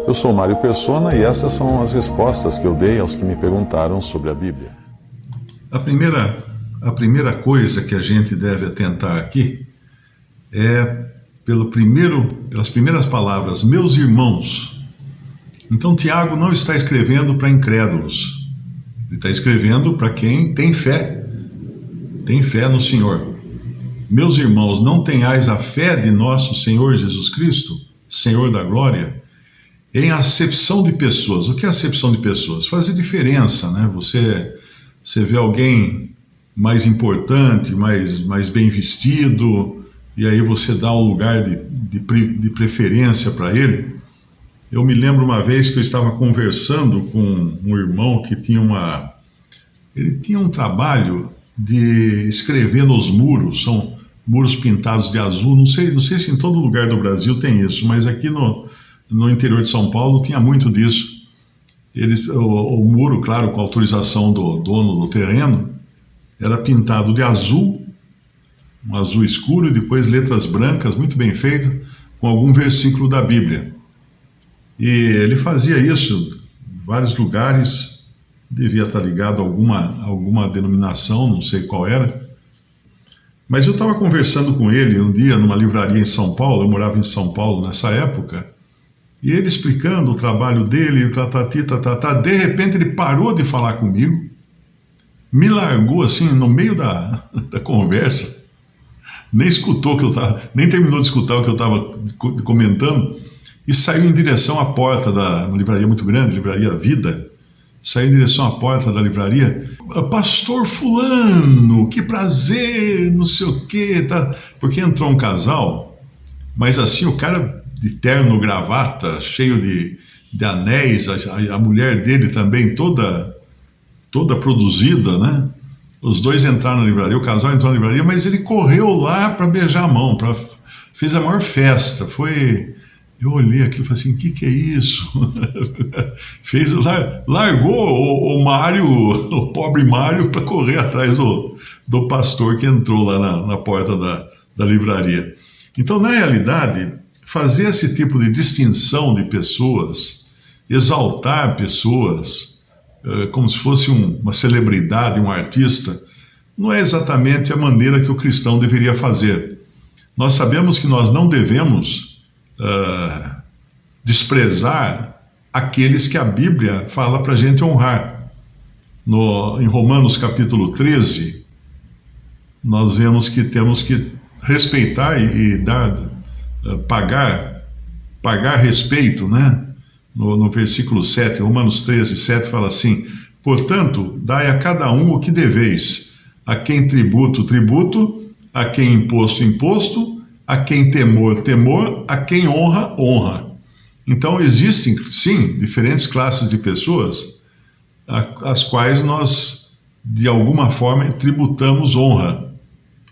Eu sou Mário Persona e essas são as respostas que eu dei aos que me perguntaram sobre a Bíblia. A primeira coisa que a gente deve atentar aqui é pelas primeiras palavras, meus irmãos. Então Tiago não está escrevendo para incrédulos, ele está escrevendo para quem tem fé no Senhor. Meus irmãos, não tenhais a fé de nosso Senhor Jesus Cristo, Senhor da glória, em acepção de pessoas. O que é acepção de pessoas? Fazer diferença, né? Você vê alguém mais importante, mais bem vestido, e aí você dá um lugar de preferência para ele. Eu me lembro uma vez que eu estava conversando com um irmão que ele tinha um trabalho de escrever nos muros, são muros pintados de azul, não sei se em todo lugar do Brasil tem isso, mas aqui no interior de São Paulo tinha muito disso. O muro, claro, com autorização do dono do terreno, era pintado de azul, um azul escuro, e depois letras brancas, muito bem feito, com algum versículo da Bíblia. E ele fazia isso em vários lugares, devia estar ligado a alguma denominação, não sei qual era. Mas eu estava conversando com ele um dia numa livraria em São Paulo, eu morava em São Paulo nessa época, e ele explicando o trabalho dele, de repente ele parou de falar comigo, me largou assim no meio da conversa, nem terminou de escutar o que eu estava comentando, e saiu em direção à porta uma livraria muito grande, Livraria Vida, saiu em direção à porta da livraria, pastor fulano, que prazer, não sei o quê, tá? Porque entrou um casal, mas assim, o cara de terno, gravata, cheio de anéis, a mulher dele também toda produzida, né? Os dois entraram na livraria, o casal entrou na livraria, mas ele correu lá para beijar a mão, fez a maior festa, eu olhei aquilo e falei assim, o que é isso? Largou o Mário, o pobre Mário, para correr atrás do pastor que entrou lá na porta da livraria. Então, na realidade, fazer esse tipo de distinção de pessoas, exaltar pessoas, como se fosse uma celebridade, um artista, não é exatamente a maneira que o cristão deveria fazer. Nós sabemos que nós não devemos desprezar aqueles que a Bíblia fala para a gente honrar. Em Romanos capítulo 13, nós vemos que temos que respeitar e pagar respeito, né? No versículo 7, Romanos 13, 7 fala assim, portanto, dai a cada um o que deveis, a quem tributo, tributo, a quem imposto, imposto, a quem temor, temor, a quem honra, honra. Então existem, sim, diferentes classes de pessoas às quais nós, de alguma forma, tributamos honra,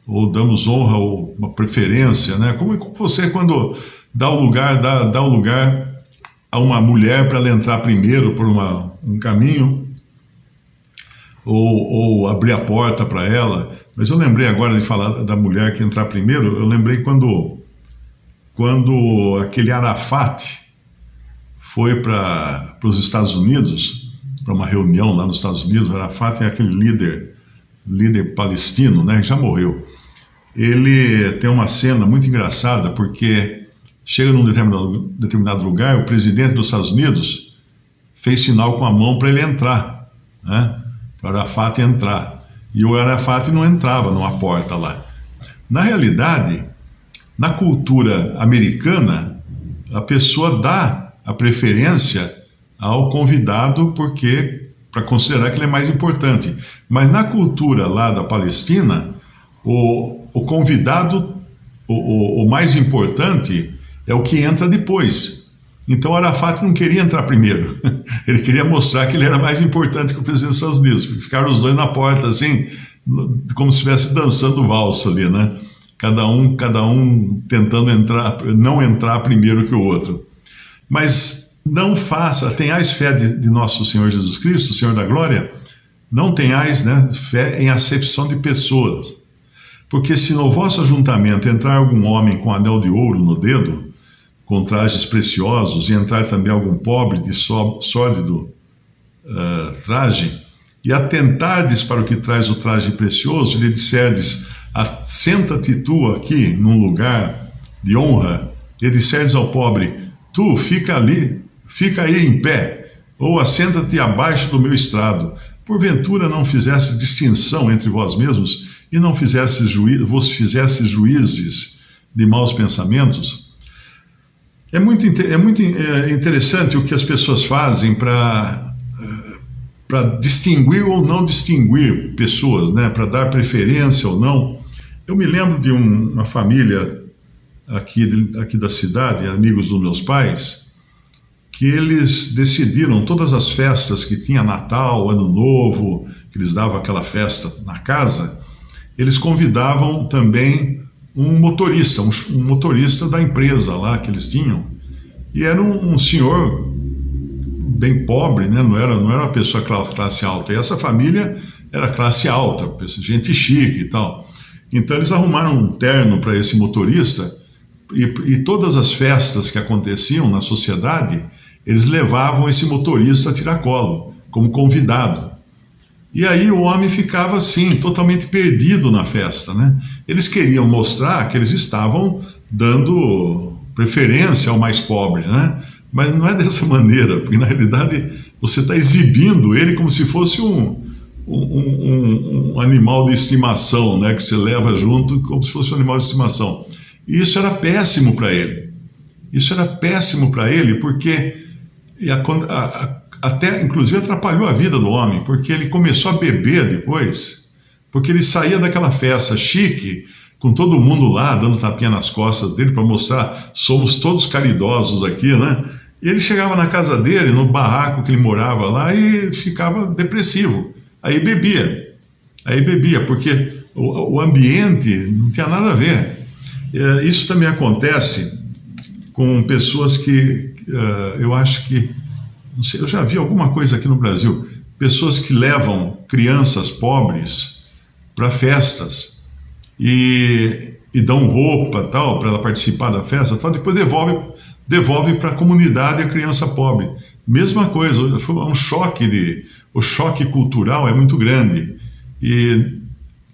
ou damos honra, ou uma preferência, né? Como você, quando dá o lugar a uma mulher para ela entrar primeiro por um caminho, ou abrir a porta para ela. Mas eu lembrei agora de falar da mulher que entrar primeiro, eu lembrei quando aquele Arafat foi para os Estados Unidos, para uma reunião lá nos Estados Unidos. O Arafat é aquele líder palestino, né, que já morreu. Ele tem uma cena muito engraçada, porque chega num determinado lugar, o presidente dos Estados Unidos fez sinal com a mão para ele entrar, né, para o Arafat entrar. E o Arafat não entrava numa porta lá. Na realidade, na cultura americana, a pessoa dá a preferência ao convidado para considerar que ele é mais importante. Mas na cultura lá da Palestina, o convidado, o mais importante, é o que entra depois. Então Arafat não queria entrar primeiro. Ele queria mostrar que ele era mais importante que o presidente dos Estados Unidos. Ficaram os dois na porta, assim, como se estivesse dançando valsa ali, né? Cada um tentando não entrar primeiro que o outro. Mas não tenhais fé de nosso Senhor Jesus Cristo, Senhor da glória, não tenhais, né, fé em acepção de pessoas. Porque se no vosso ajuntamento entrar algum homem com anel de ouro no dedo, com trajes preciosos, e entrar também algum pobre de sólido traje, e atentares para o que traz o traje precioso, lhe disserdes, assenta-te tu aqui num lugar de honra, e disserdes ao pobre, tu fica ali, fica aí em pé, ou assenta-te abaixo do meu estrado, porventura não fizesse distinção entre vós mesmos, e não vos fizesse juízes de maus pensamentos? É muito interessante o que as pessoas fazem para distinguir ou não distinguir pessoas, né? Para dar preferência ou não. Eu me lembro de uma família aqui da cidade, amigos dos meus pais, que eles decidiram todas as festas que tinha, Natal, Ano Novo, que eles davam aquela festa na casa, eles convidavam também um motorista da empresa lá que eles tinham, e era um senhor bem pobre, né? Não era uma pessoa classe alta, e essa família era classe alta, gente chique e tal. Então eles arrumaram um terno para esse motorista, e todas as festas que aconteciam na sociedade, eles levavam esse motorista a tiracolo, como convidado. E aí o homem ficava assim, totalmente perdido na festa, né? Eles queriam mostrar que eles estavam dando preferência ao mais pobre, né? Mas não é dessa maneira, porque na realidade você está exibindo ele como se fosse um animal de estimação, né? Que você leva junto como se fosse um animal de estimação. E isso era péssimo para ele. Isso era péssimo para ele, porque até inclusive atrapalhou a vida do homem, porque ele começou a beber depois, porque ele saía daquela festa chique, com todo mundo lá dando tapinha nas costas dele para mostrar, somos todos caridosos aqui, né? E ele chegava na casa dele, no barraco que ele morava lá, e ficava depressivo. Aí bebia, porque o ambiente não tinha nada a ver. Isso também acontece com pessoas que eu acho que, não sei, eu já vi alguma coisa aqui no Brasil, pessoas que levam crianças pobres para festas e dão roupa tal para ela participar da festa tal, depois devolve para a comunidade a criança pobre. Mesma coisa, foi um choque o choque cultural é muito grande, e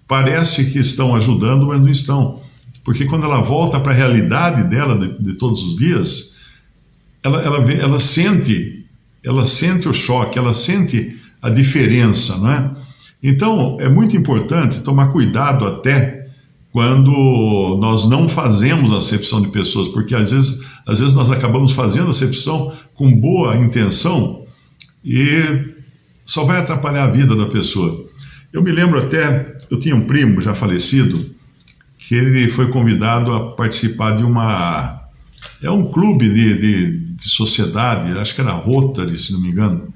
parece que estão ajudando, mas não estão, porque quando ela volta para a realidade dela de todos os dias, ela sente o choque, ela sente a diferença, não é? Então, é muito importante tomar cuidado até quando nós não fazemos acepção de pessoas, porque às vezes nós acabamos fazendo acepção com boa intenção e só vai atrapalhar a vida da pessoa. Eu me lembro até, eu tinha um primo já falecido, que ele foi convidado a participar de um clube de sociedade, acho que era Rotary, se não me engano.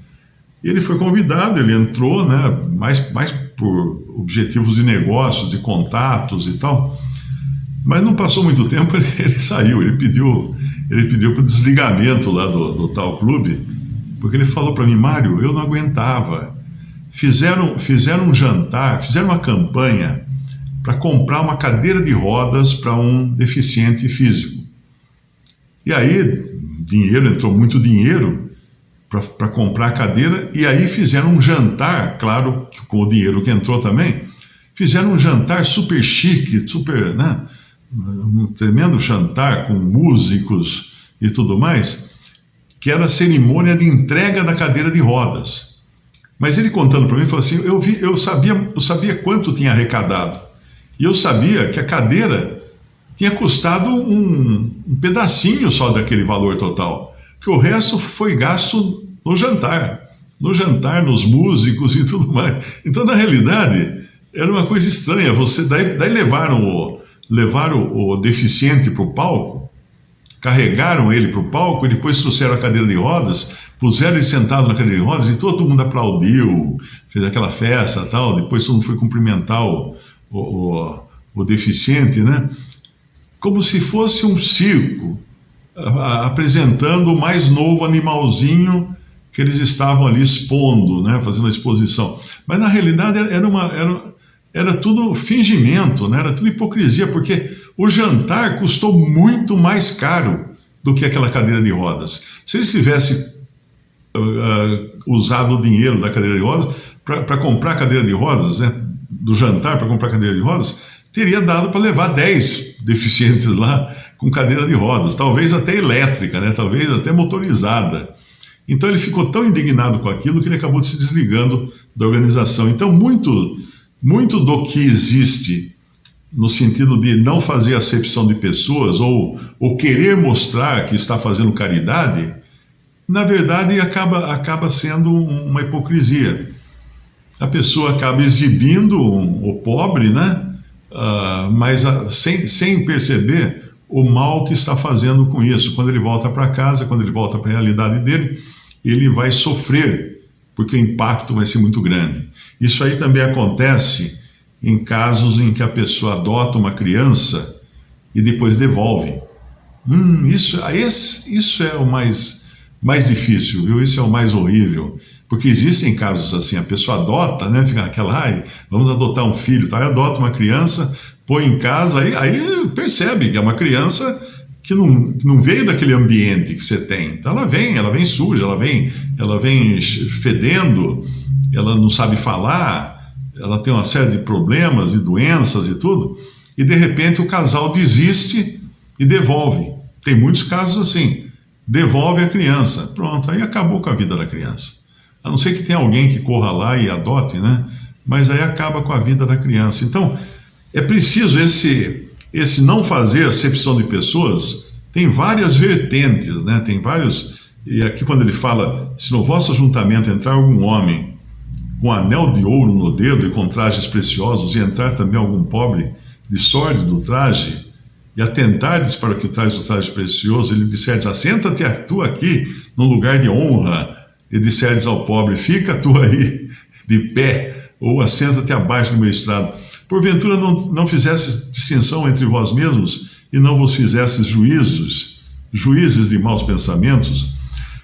E ele foi convidado, ele entrou, né, mais por objetivos de negócios, de contatos e tal. Mas não passou muito tempo, ele saiu, ele pediu para o desligamento lá do tal clube, porque ele falou para mim, Mário, eu não aguentava. Fizeram um jantar, fizeram uma campanha para comprar uma cadeira de rodas para um deficiente físico. E aí, entrou muito dinheiro para comprar a cadeira, e aí fizeram um jantar, claro, com o dinheiro que entrou também, fizeram um jantar super chique, super, né? Um tremendo jantar com músicos e tudo mais, que era a cerimônia de entrega da cadeira de rodas. Mas ele contando para mim, falou assim, eu sabia quanto tinha arrecadado, e eu sabia que a cadeira tinha custado um pedacinho só daquele valor total, que o resto foi gasto no jantar, nos músicos e tudo mais. Então, na realidade, era uma coisa estranha. Daí levaram o deficiente para o palco, carregaram ele para o palco e depois trouxeram a cadeira de rodas, puseram ele sentado na cadeira de rodas e todo mundo aplaudiu, fez aquela festa e tal. Depois todo mundo foi cumprimentar o deficiente, né? Como se fosse um circo, apresentando o mais novo animalzinho que eles estavam ali expondo, né, fazendo a exposição. Mas na realidade era tudo fingimento, né, era tudo hipocrisia, porque o jantar custou muito mais caro do que aquela cadeira de rodas. Se ele tivesse usado o dinheiro da cadeira de rodas para comprar a cadeira de rodas, né, do jantar para comprar a cadeira de rodas, teria dado para levar 10 deficientes lá com cadeira de rodas, talvez até elétrica, né, talvez até motorizada. Então ele ficou tão indignado com aquilo que ele acabou se desligando da organização. Então muito do que existe no sentido de não fazer acepção de pessoas ou querer mostrar que está fazendo caridade, na verdade acaba sendo uma hipocrisia. A pessoa acaba exibindo o pobre, né? Mas sem perceber o mal que está fazendo com isso. Quando ele volta para casa, quando ele volta para a realidade dele, ele vai sofrer, porque o impacto vai ser muito grande. Isso aí também acontece em casos em que a pessoa adota uma criança e depois devolve. Isso é o mais difícil, viu? Isso é o mais horrível. Porque existem casos assim, a pessoa adota, né? Fica aquela, vamos adotar um filho, tá? Aí adota uma criança, põe em casa, aí percebe que é uma criança que não veio daquele ambiente que você tem. Então ela vem suja, ela vem fedendo, ela não sabe falar, ela tem uma série de problemas e doenças e tudo, e de repente o casal desiste e devolve. Tem muitos casos assim, devolve a criança, pronto, aí acabou com a vida da criança. A não ser que tenha alguém que corra lá e adote, né? Mas aí acaba com a vida da criança. Então, é preciso esse não fazer acepção de pessoas, tem várias vertentes, né? Tem vários, e aqui quando ele fala, se no vosso ajuntamento entrar algum homem com anel de ouro no dedo e com trajes preciosos, e entrar também algum pobre de sórdido traje, e atentardes para que traz o traje precioso, ele disserdes, assenta-te tu aqui, num lugar de honra, e disserdes ao pobre, fica tu aí de pé, ou assenta-te abaixo do meu estrado. Porventura não fizestes distinção entre vós mesmos, e não vos fizestes juízes de maus pensamentos?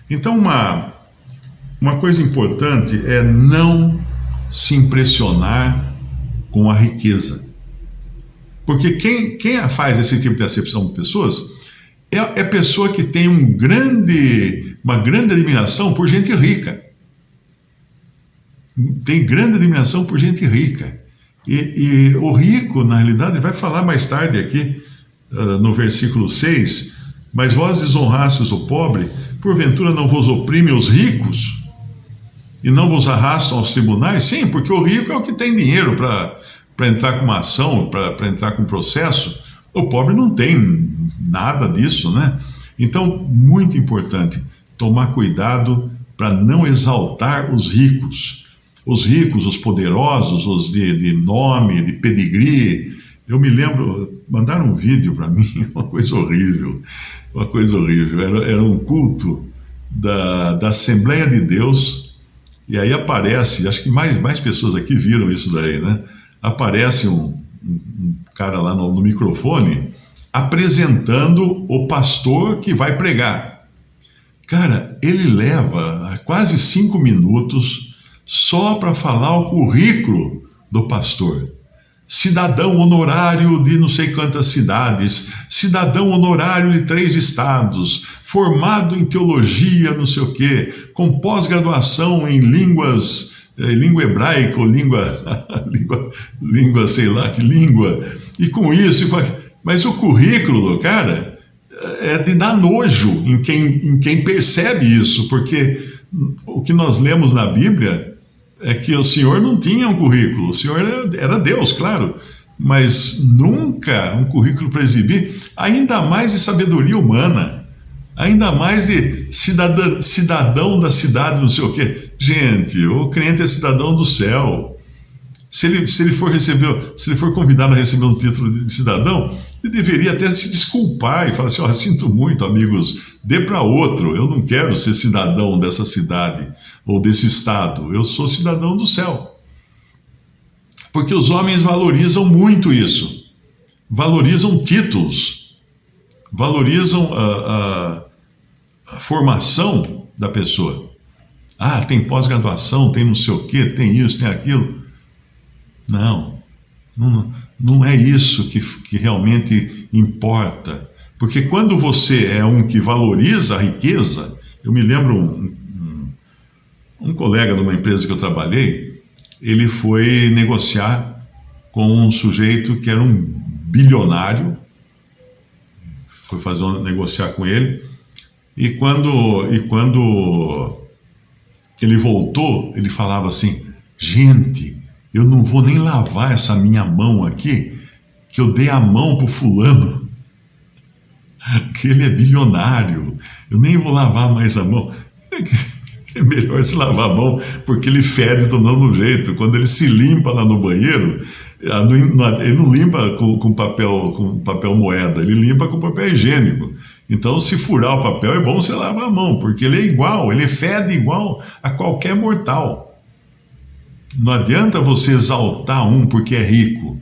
Então uma coisa importante é não se impressionar com a riqueza. Porque quem faz esse tipo de acepção de pessoas é pessoa que tem uma grande admiração por gente rica. Tem grande admiração por gente rica. E o rico, na realidade, vai falar mais tarde aqui, no versículo 6, mas vós desonrastes o pobre, porventura não vos oprimem os ricos? E não vos arrastam aos tribunais? Sim, porque o rico é o que tem dinheiro para entrar com uma ação, para entrar com um processo. O pobre não tem nada disso, né? Então, muito importante, tomar cuidado para não exaltar os ricos. Os ricos, os poderosos, os de nome, de pedigree. Eu me lembro, mandaram um vídeo para mim, uma coisa horrível. Era um culto da Assembleia de Deus, e aí aparece, acho que mais pessoas aqui viram isso daí, né? Aparece um cara lá no microfone apresentando o pastor que vai pregar. Cara, ele leva quase 5 minutos só para falar o currículo do pastor. Cidadão honorário de não sei quantas cidades, cidadão honorário de 3 estados, formado em teologia, não sei o quê, com pós-graduação em língua hebraica ou língua, sei lá que língua, e com isso, mas o currículo do cara é de dar nojo em quem percebe isso, porque o que nós lemos na Bíblia é que o Senhor não tinha um currículo, o Senhor era Deus, claro, mas nunca um currículo para exibir, ainda mais de sabedoria humana, ainda mais de cidadão da cidade, não sei o quê. Gente, o crente é cidadão do céu. Se ele for convidado a receber um título de cidadão, ele deveria até se desculpar e falar assim, sinto muito, amigos, dê para outro, eu não quero ser cidadão dessa cidade ou desse estado, eu sou cidadão do céu. Porque os homens valorizam muito isso, valorizam títulos, valorizam a formação da pessoa. Tem pós-graduação, tem não sei o quê, tem isso, tem aquilo. Não é isso que realmente importa. Porque quando você é um que valoriza a riqueza, eu me lembro um colega de uma empresa que eu trabalhei, ele foi negociar com um sujeito que era um bilionário, foi negociar com ele, e quando ele voltou, ele falava assim: gente, eu não vou nem lavar essa minha mão aqui, que eu dei a mão pro fulano, que ele é bilionário, eu nem vou lavar mais a mão. É melhor se lavar a mão, porque ele fede do mesmo jeito. Quando ele se limpa lá no banheiro, ele não limpa com papel moeda, ele limpa com papel higiênico. Então, se furar o papel, é bom você lavar a mão, porque ele é igual, ele fede igual a qualquer mortal. Não adianta você exaltar um porque é rico.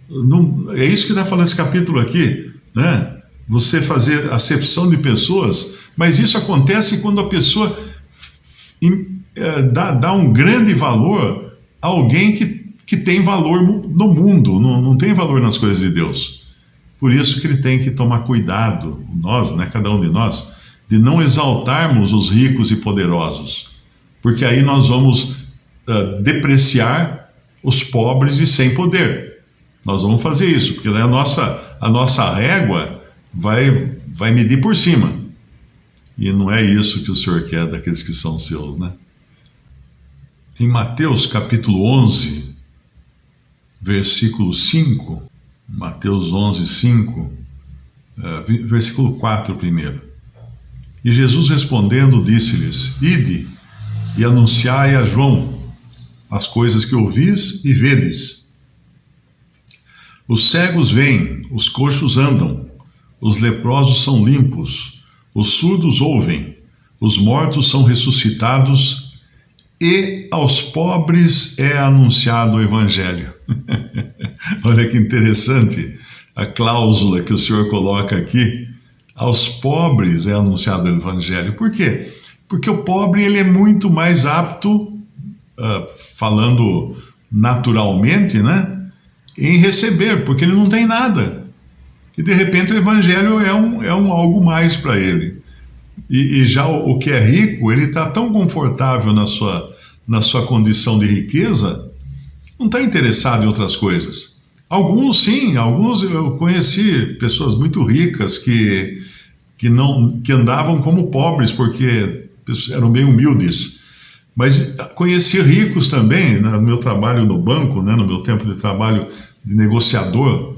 Não, é isso que está falando esse capítulo aqui, né? Você fazer acepção de pessoas, mas isso acontece quando a pessoa dá um grande valor a alguém que tem valor no mundo, não tem valor nas coisas de Deus. Por isso que ele tem que tomar cuidado, nós, né, cada um de nós, de não exaltarmos os ricos e poderosos, porque aí nós vamos depreciar os pobres e sem poder. Nós vamos fazer isso, porque daí a nossa régua vai medir por cima. E não é isso que o Senhor quer daqueles que são seus, né? Em Mateus capítulo 11, versículo 5, Mateus 11, 5, versículo 4 primeiro. E Jesus respondendo disse-lhes: Ide e anunciai a João as coisas que ouvis e vedes. Os cegos veem, os coxos andam, os leprosos são limpos, os surdos ouvem, os mortos são ressuscitados, e aos pobres é anunciado o Evangelho. Olha que interessante a cláusula que o Senhor coloca aqui. Aos pobres é anunciado o Evangelho. Por quê? Porque o pobre ele é muito mais apto, falando naturalmente, né, em receber, porque ele não tem nada. E de repente o Evangelho é um algo mais para ele. E já o que é rico, ele está tão confortável na sua condição de riqueza, não está interessado em outras coisas. Alguns sim, alguns eu conheci pessoas muito ricas que andavam como pobres, porque eram bem humildes. Mas conheci ricos também, no meu trabalho no banco, né, no meu tempo de trabalho de negociador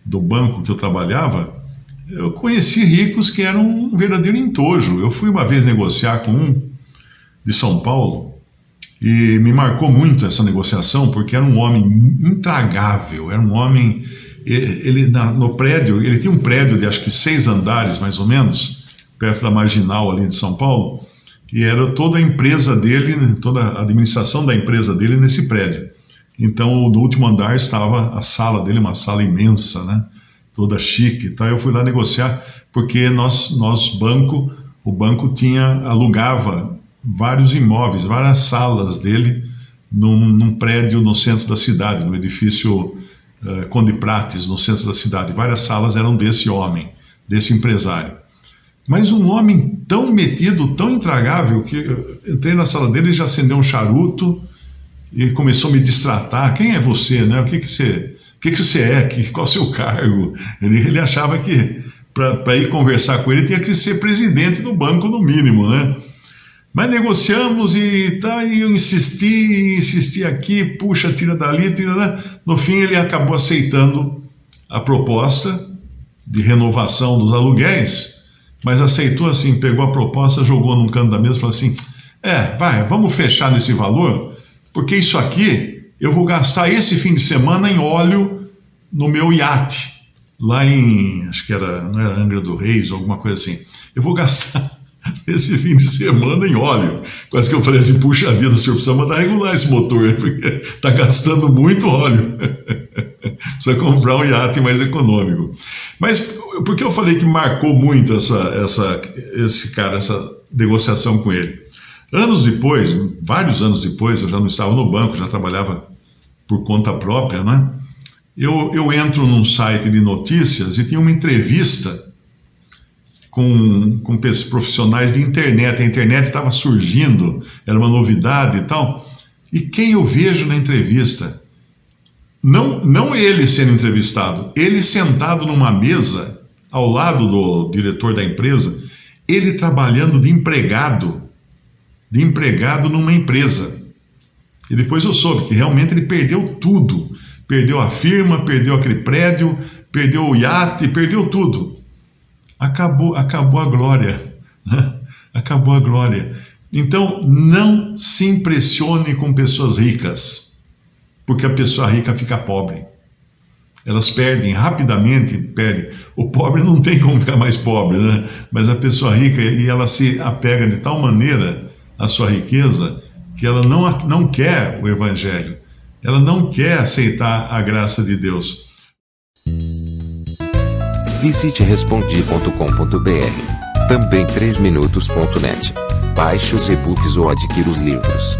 do banco que eu trabalhava, eu conheci ricos que eram um verdadeiro entojo. Eu fui uma vez negociar com um de São Paulo e me marcou muito essa negociação, porque era um homem intragável, era um homem... no prédio, ele tinha um prédio de acho que 6 andares, mais ou menos, perto da Marginal ali de São Paulo, e era toda a empresa dele, toda a administração da empresa dele nesse prédio. Então, no último andar estava a sala dele, uma sala imensa, né? Toda chique. Então, eu fui lá negociar, porque o banco alugava vários imóveis, várias salas dele num prédio no centro da cidade, no edifício Conde Prates, no centro da cidade. Várias salas eram desse homem, desse empresário. Mas um homem tão metido, tão intragável, que eu entrei na sala dele e já acendeu um charuto e começou a me distratar. Quem é você, né? O que você é? Qual é o seu cargo? Ele achava que para ir conversar com ele tinha que ser presidente do banco no mínimo, né? Mas negociamos e eu insisti aqui, puxa, tira dali, tira dali. No fim ele acabou aceitando a proposta de renovação dos aluguéis, mas aceitou assim, pegou a proposta, jogou num canto da mesa e falou assim: vamos fechar nesse valor, porque isso aqui eu vou gastar esse fim de semana em óleo no meu iate, lá acho que não era Angra do Reis ou alguma coisa assim. Eu vou gastar esse fim de semana em óleo. Quase que eu falei assim: puxa vida, o senhor precisa mandar regular esse motor, porque está gastando muito óleo. Precisa comprar um iate mais econômico. Mas por que eu falei que marcou muito esse cara, essa negociação com ele? Anos depois, vários anos depois, eu já não estava no banco, já trabalhava por conta própria, né? Eu entro num site de notícias e tinha uma entrevista com profissionais de internet. A internet estava surgindo, era uma novidade e tal. E quem eu vejo na entrevista? Não ele sendo entrevistado, ele sentado numa mesa ao lado do diretor da empresa, ele trabalhando de empregado numa empresa. E depois eu soube que realmente ele perdeu tudo. Perdeu a firma, perdeu aquele prédio, perdeu o iate, perdeu tudo. Acabou a glória. Né? Acabou a glória. Então, não se impressione com pessoas ricas, porque a pessoa rica fica pobre. Elas perdem, rapidamente perdem. O pobre não tem como ficar mais pobre, né? Mas a pessoa rica, e ela se apega de tal maneira à sua riqueza, que ela não quer o Evangelho. Ela não quer aceitar a graça de Deus. Visite respondi.com.br. Também 3minutos.net. Baixe os e-books ou adquira os livros.